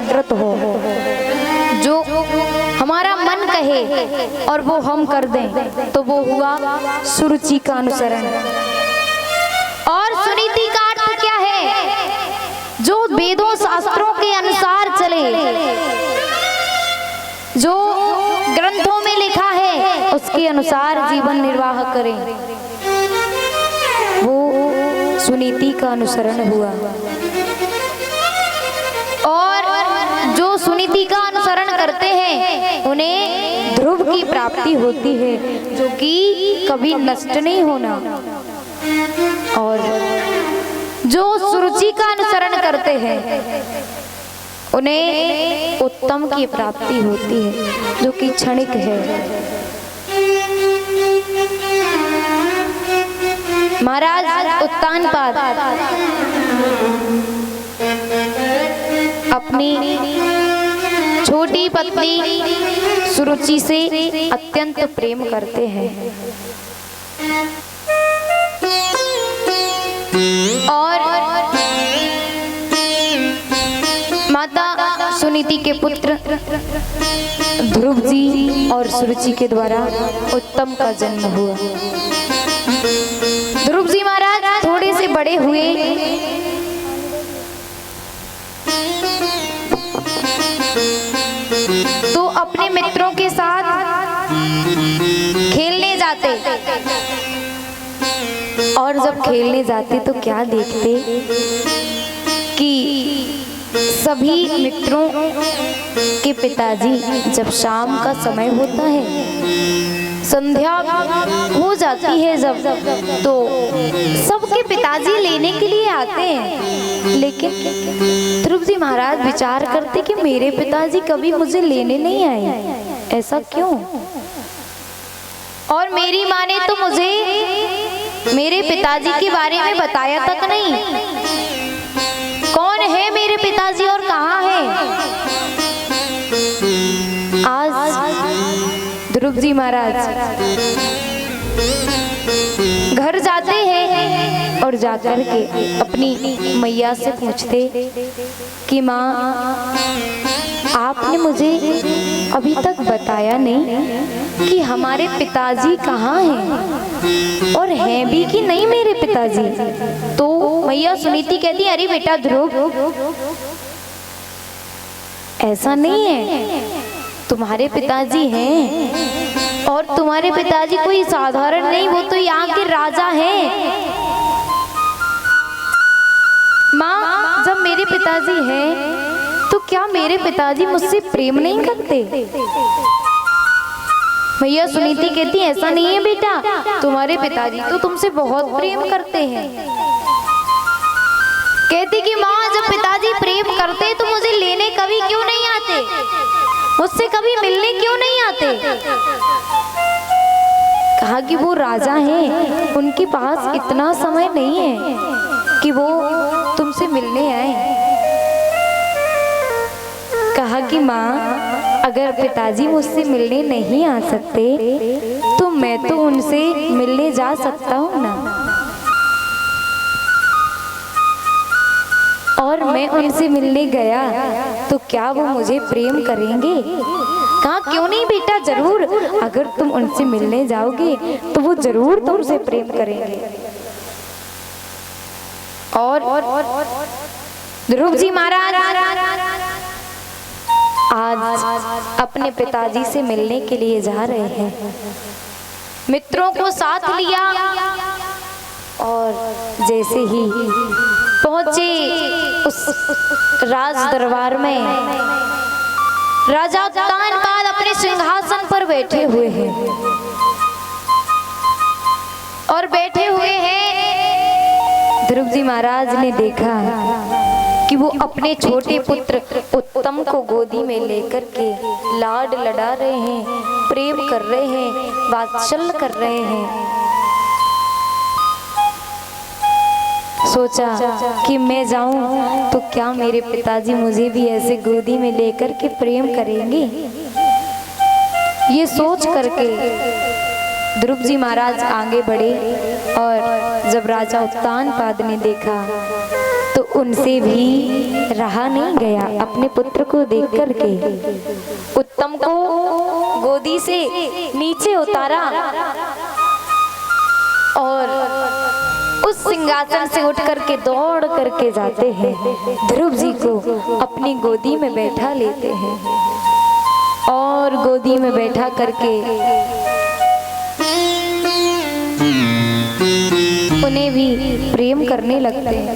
जागृत हो, जो हमारा मन कहे और वो हम कर दें, तो वो हुआ सुरुचि का अनुसरण। और सुनीति का अर्थ क्या है? जो वेदों शास्त्रों के अनुसार चले, जो ग्रंथों में लिखा है उसके अनुसार जीवन निर्वाह करें, वो सुनीति का अनुसरण हुआ। और जो सुनीति का अनुसरण करते हैं उन्हें ध्रुव की प्राप्ति होती है, जो कि कभी नष्ट नहीं होना। और जो सुरुचि का अनुसरण करते हैं उन्हें उत्तम की प्राप्ति होती है, जो कि क्षणिक है। महाराज उत्तानपाद अपनी छोटी पत्नी सुरुचि से अत्यंत प्रेम करते हैं और माता सुनीति के पुत्र ध्रुव जी और सुरुचि के द्वारा उत्तम का जन्म हुआ। ध्रुव जी महाराज थोड़े से बड़े हुए तो अपने मित्रों के साथ खेलने जाते, और जब खेलने जाते तो क्या देखते कि सभी मित्रों के पिताजी जब शाम का समय होता है, संध्या हो जाती है जब, तो सबके पिताजी लेने के लिए आते हैं। लेकिन ध्रुव जी महाराज विचार करते कि मेरे पिताजी कभी मुझे लेने नहीं आए, ऐसा क्यों? और मेरी माँ ने तो मुझे मेरे पिताजी के बारे में बताया तक नहीं, कौन है मेरे पिताजी और कहाँ है। आज ध्रुव जी महाराज घर जाते हैं और जाकर के अपनी मैया से पूछते कि माँ, आपने मुझे अभी तक बताया नहीं कि हमारे पिताजी कहाँ हैं और हैं भी कि नहीं मेरे पिताजी। तो मैया सुनीति कहती, अरे बेटा ध्रुव, ऐसा नहीं है, तुम्हारे पिताजी हैं और तुम्हारे पिताजी कोई साधारण नहीं, वो तो यहाँ के राजा हैं। माँ, जब मेरे पिताजी हैं तो क्या मेरे पिताजी मुझसे प्रेम नहीं करते? मैया सुनीति कहती, ऐसा नहीं है बेटा, तुम्हारे पिताजी तो तुमसे बहुत प्रेम करते हैं। कहती कि माँ, जब पिताजी प्रेम करते तो मुझे लेने कभी क्यों नहीं आते, मुझसे कभी मिलने क्यों नहीं आते? कहा कि वो राजा हैं, उनके पास इतना समय नहीं है कि वो तुमसे मिलने आए। कहा कि माँ, अगर पिताजी मुझसे मिलने नहीं आ सकते तो मैं तो उनसे मिलने जा सकता हूँ ना, और मैं उनसे मिलने गया तो क्या वो मुझे प्रेम करेंगे? कहा क्यों नहीं बेटा, जरूर, अगर तुम उनसे मिलने जाओगे तो वो जरूर तुमसे प्रेम करेंगे। और ध्रुव जी महाराज आज अपने पिताजी से मिलने के लिए जा रहे हैं, मित्रों को साथ लिया और जैसे ही पहुंचे उस राज दरबार में, राजा उत्तानपाद अपने सिंहासन पर बैठे हुए हैं और बैठे हुए हैं। ध्रुव जी महाराज ने देखा कि वो अपने छोटे पुत्र उत्तम को गोदी में लेकर के लाड लड़ा रहे हैं, प्रेम कर रहे हैं, वात्सल्य कर रहे हैं। सोचा कि मैं जाऊं तो क्या मेरे पिताजी मुझे भी ऐसे गोदी में लेकर के प्रेम करेंगे। ये सोच करके ध्रुव जी महाराज आगे बढ़े और जब राजा उत्तानपाद ने देखा तो उनसे भी रहा नहीं गया अपने पुत्र को देख करके। उत्तम को गोदी से नीचे उतारा और उस सिंहासन से उठ करके दौड़ करके जाते हैं, ध्रुव जी को अपनी गोदी में बैठा लेते हैं और गोदी में बैठा करके उन्हें भी प्रेम करने लगते हैं।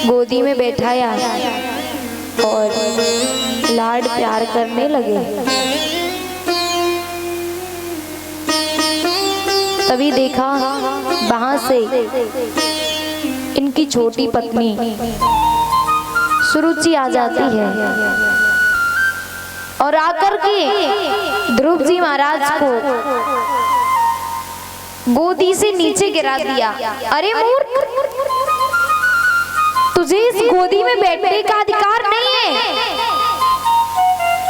गोदी में बैठाया और लाड प्यार करने लगे। तभी देखा वहां से इनकी छोटी पत्नी सुरुचि आ जाती है और आकर के ध्रुव जी महाराज को गोदी से नीचे गिरा दिया। अरे मूर्ख, तुझे इस गोदी में बैठने का अधिकार नहीं है।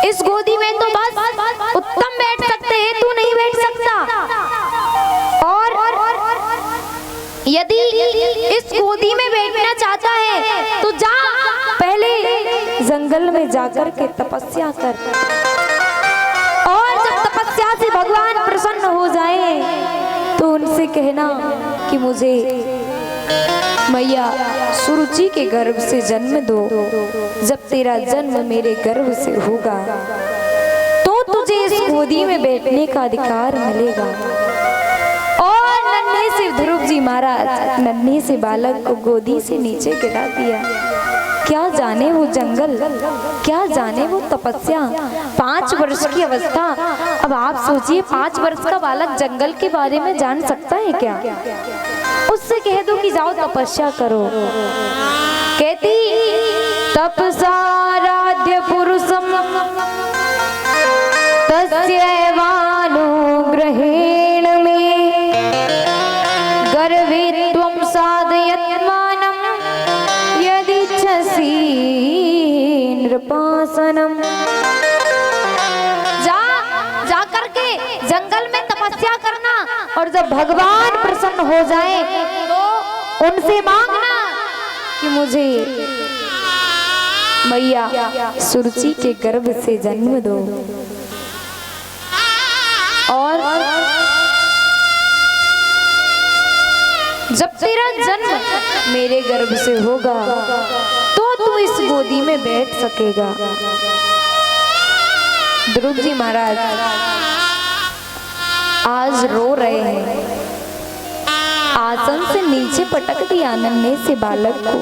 इस गोदी में तो बस उत्तम बैठ सकते हैं, तू नहीं बैठ सकता। और यदि इस गोदी में बैठना चाहता है तो जा, पहले जंगल में जाकर के तपस्या कर, और जब तपस्या से भगवान प्रसन्न हो जाए तो उनसे कहना कि मुझे मैया सुरुचि के गर्भ से जन्म दो। जब तेरा जन्म मेरे गर्भ से होगा तो तुझे इस गोदी में बैठने का अधिकार मिलेगा। और नन्हे से ध्रुव जी महाराज नन्हे से बालक को गोदी से नीचे गिरा दिया। क्या जाने वो जंगल, क्या जाने वो तपस्या। 5 वर्ष की अवस्था। अब आप सोचिए 5 वर्ष का बालक जंगल के बारे में जान सकता है क्या? उससे कह दो कि जाओ तपस्या करो। कहती तपसाराध्य पुरुषम तस्यैवानुग्रहेण में गर्भे त्वं साधयत्मानं यदिच्छसि नृपासनम। जा करके जंगल में तपस्या करना और जब भगवान प्रसन्न हो जाए तो उनसे मांगना कि मुझे मैया सुरुचि के गर्भ से जन्म दो। और जब तेरा जन्म मेरे गर्भ से होगा तो तू इस गोदी में बैठ सकेगा। ध्रुव जी महाराज आज रो रहे हैं। आसन से नीचे पटक दिया नन्हे से बालक को,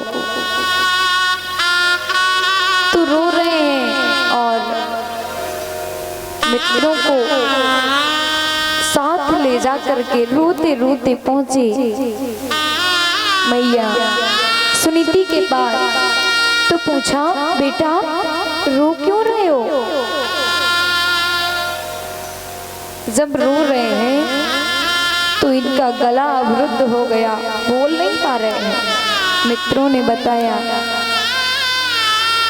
तो रो रहे हैं और मित्रों को साथ ले जा करके रोते रोते पहुंचे मैया सुनीति के पास। तो पूछा, बेटा रो क्यों रहे हो? जब रो रहे हैं तो इनका गला अवरुद्ध हो गया, बोल नहीं पा रहे हैं। मित्रों ने बताया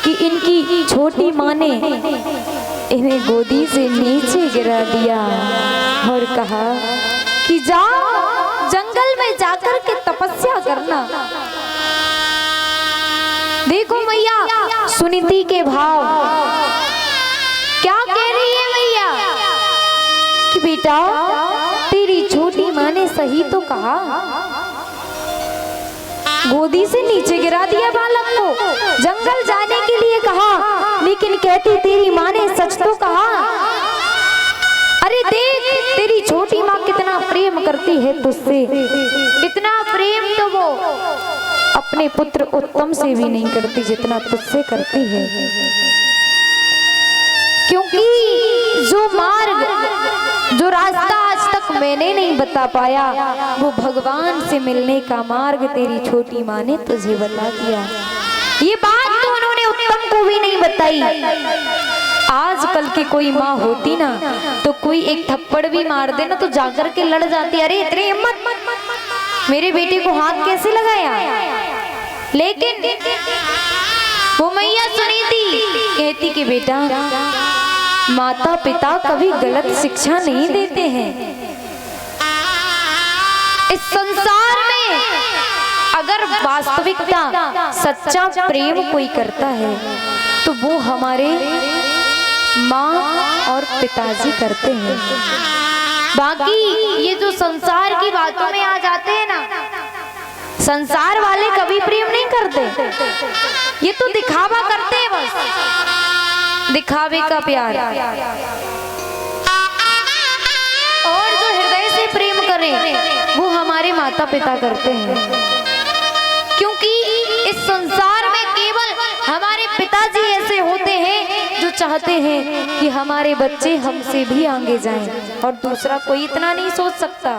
कि इनकी छोटी माँ ने इन्हें गोदी से नीचे गिरा दिया और कहा कि जाओ जंगल में जाकर के तपस्या करना। देखो मैया सुनीति के भाव क्या कह रही है मैया कि बेटा तेरी छोटी माँ ने सही तो कहा, गोदी से नीचे गिरा दिया बालक को, जंगल जाने के लिए कहा, लेकिन कहती तेरी माँ ने सच तो कहा। अरे देख तेरी छोटी माँ कितना प्रेम करती है तुझसे, इतना प्रेम तो वो अपने पुत्र उत्तम से भी नहीं करती जितना तुझसे करती है। क्योंकि जो मार्ग, जो रास्ता आज तक मैंने नहीं बता पाया, वो भगवान से मिलने का मार्ग तेरी छोटी माँ ने तुझे बता दिया। ये बात तो उन्होंने उत्तम को भी नहीं बताई। आजकल की कोई माँ होती ना तो कोई एक थप्पड़ भी मार देना तो जाकर के लड़ जाती, अरे इतनी हिम्मत, मेरे बेटे को हाथ कैसे लगाया। लेकिन वो मैया सुनीति कहती कि बेटा माता पिता कभी गलत शिक्षा नहीं देते हैं। इस संसार में अगर वास्तविकता सच्चा प्रेम कोई करता है तो वो हमारे माँ और पिताजी करते हैं। बाकी ये जो संसार की बातों में आ जाते हैं ना, संसार वाले कभी प्रेम नहीं करते, ये तो दिखावा करते हैं, बस दिखावे का प्यार। और जो हृदय से प्रेम करें वो हमारे माता पिता करते हैं, क्योंकि इस संसार में केवल हमारे पिताजी ऐसे होते हैं जो चाहते हैं कि हमारे बच्चे हमसे भी आगे जाएं, और दूसरा कोई इतना नहीं सोच सकता।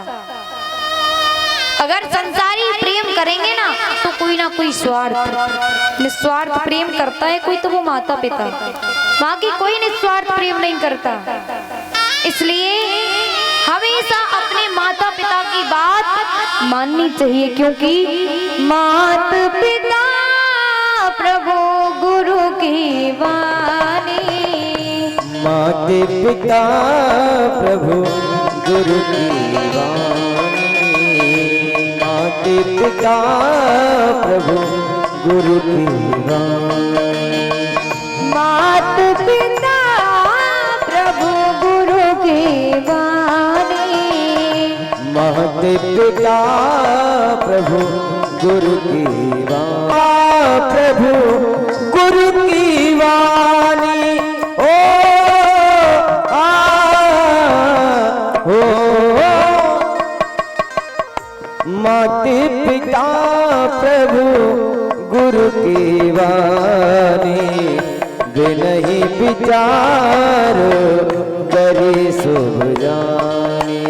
अगर संसारी प्रेम करेंगे ना तो कोई ना कोई स्वार्थ निस्वार्थ प्रेम करता है कोई, तो वो माता पिता, बाकी कोई निस्वार्थ प्रेम नहीं करता। इसलिए हमेशा अपने माता पिता की बात माननी चाहिए, क्योंकि माता पिता प्रभु गुरु की वाणी, माता पिता प्रभु गुरु की वाणी, माता पिता प्रभु गुरु की वाणी, माता पिता प्रभु गुरु की वाणी, माता पिता प्रभु गुरु की वाणी, प्रभु गुरु की वाणी। ओ आ हो माता पिता प्रभु गुरु की वाणी, बिनहि विचार करी शुभ जानी,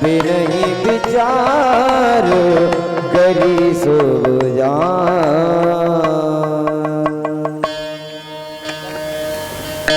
बिनहि विचार करी शुभ